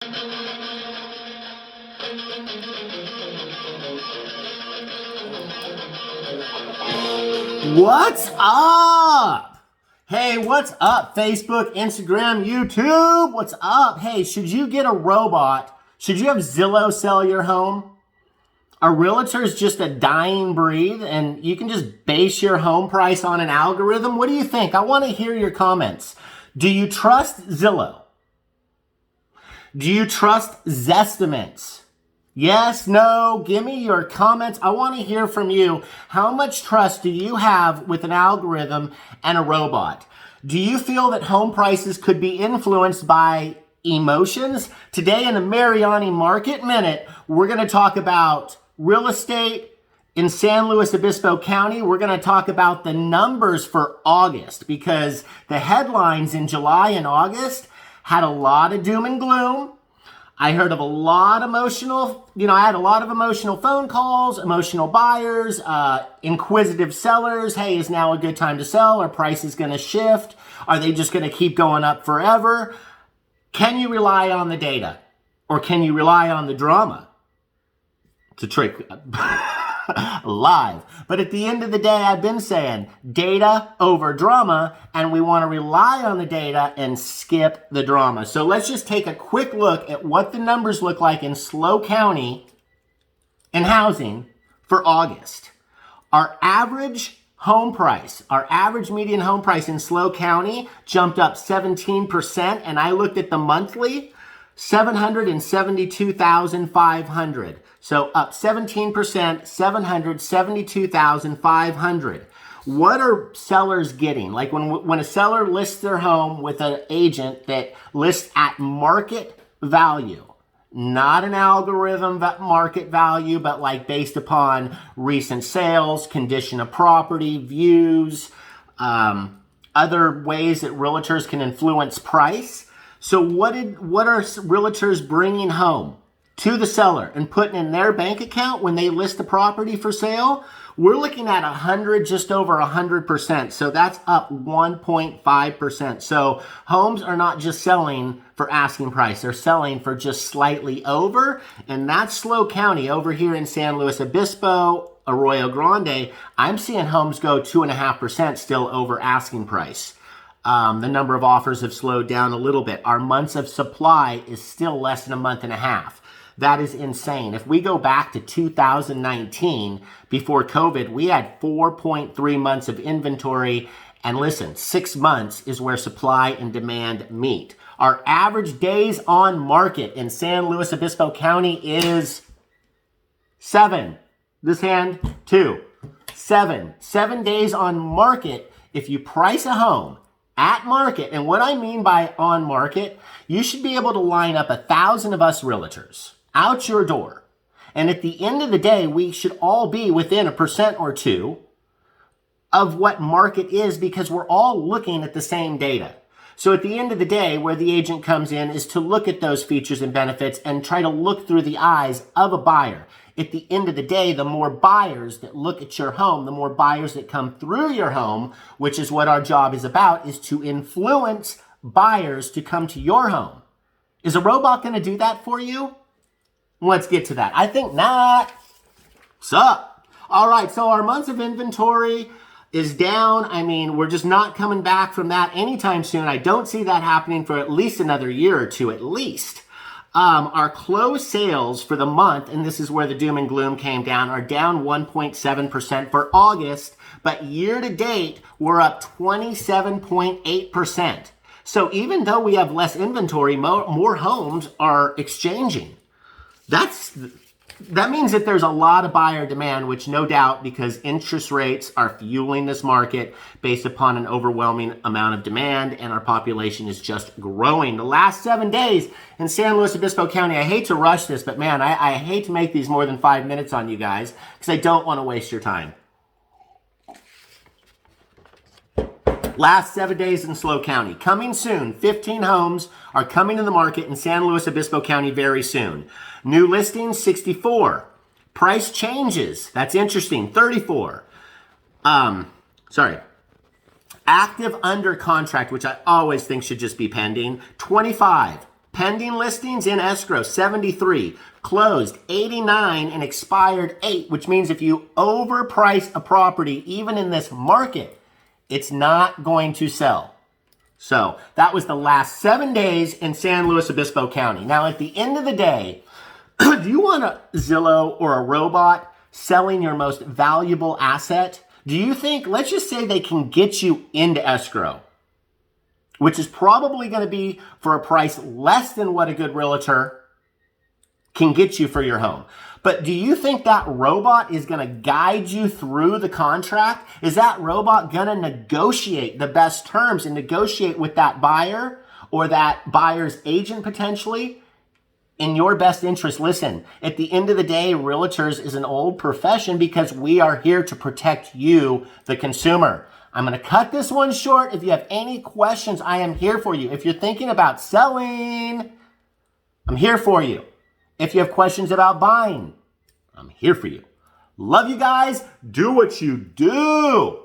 What's up? Hey, what's up, Facebook, Instagram, YouTube? What's up? Hey, should you get a robot? Should you have Zillow sell your home? Are realtors just a dying breed and you can just base your home price on an algorithm? What do you think? I want to hear your comments. Do you trust Zillow? Do you trust Zestimates? Yes, no, give me your comments. I want to hear from you. How much trust do you have with an algorithm and a robot? Do you feel that home prices could be influenced by emotions? Today in the Mariani Market Minute, we're going to talk about real estate in San Luis Obispo County. We're going to talk about the numbers for August because the headlines in July and August had a lot of doom and gloom. I heard of a lot of I had a lot of emotional phone calls, emotional buyers, inquisitive sellers. Hey, is now a good time to sell? Are prices going to shift? Are they just going to keep going up forever? Can you rely on the data or can you rely on the drama? It's a trick. Live. But at the end of the day, I've been saying data over drama, and we want to rely on the data and skip the drama. So let's just take a quick look at what the numbers look like in SLO County in housing for August. Our average home price, our average median home price in SLO County jumped up 17%, and I looked at the monthly, $772,500. So up 17%, $772,500. What are sellers getting? Like when a seller lists their home with an agent that lists at market value, not an algorithm market value, but like based upon recent sales, condition of property, views, other ways that realtors can influence price. So what are realtors bringing home to the seller and putting in their bank account when they list the property for sale? We're looking at just over 100%. So that's up 1.5%. So homes are not just selling for asking price. They're selling for just slightly over. And that's SLO County. Over here in San Luis Obispo, Arroyo Grande, I'm seeing homes go 2.5% still over asking price. The number of offers have slowed down a little bit. Our months of supply is still less than a month and a half. That is insane. If we go back to 2019, before COVID, we had 4.3 months of inventory. And listen, 6 months is where supply and demand meet. Our average days on market in San Luis Obispo County is 7. This hand, 2. 7. 7 days on market. If you price a home at market, and what I mean by on market, you should be able to line up 1,000 of us realtors out your door. And at the end of the day, we should all be within 1% or 2% of what market is because we're all looking at the same data. So at the end of the day, where the agent comes in is to look at those features and benefits and try to look through the eyes of a buyer. At the end of the day, the more buyers that look at your home, the more buyers that come through your home, which is what our job is about, is to influence buyers to come to your home. Is a robot going to do that for you? Let's get to that. I think not. What's up? All right, so our months of inventory is down. I mean, we're just not coming back from that anytime soon. I don't see that happening for at least another year or two at least. Our closed sales for the month, and this is where the doom and gloom came down, are down 1.7% for August, but year to date, we're up 27.8%. So even though we have less inventory, more homes are exchanging. That means that there's a lot of buyer demand, which no doubt, because interest rates are fueling this market based upon an overwhelming amount of demand, and our population is just growing. The last 7 days in San Luis Obispo County, I hate to rush this, but man, I hate to make these more than 5 minutes on you guys because I don't want to waste your time. Last 7 days in SLO County. Coming soon. 15 homes are coming to the market in San Luis Obispo County very soon. New listings, 64. Price changes. That's interesting. 34. Active under contract, which I always think should just be pending, 25. Pending listings in escrow, 73. Closed, 89, and expired 8, which means if you overprice a property, even in this market, it's not going to sell. So that was the last 7 days in San Luis Obispo County. Now, at the end of the day, do you want a Zillow or a robot selling your most valuable asset? Do you think, let's just say they can get you into escrow, which is probably going to be for a price less than what a good realtor can get you for your home. But do you think that robot is going to guide you through the contract? Is that robot going to negotiate the best terms and negotiate with that buyer or that buyer's agent potentially in your best interest? Listen, at the end of the day, realtors is an old profession because we are here to protect you, the consumer. I'm going to cut this one short. If you have any questions, I am here for you. If you're thinking about selling, I'm here for you. If you have questions about buying, I'm here for you. Love you guys. Do what you do.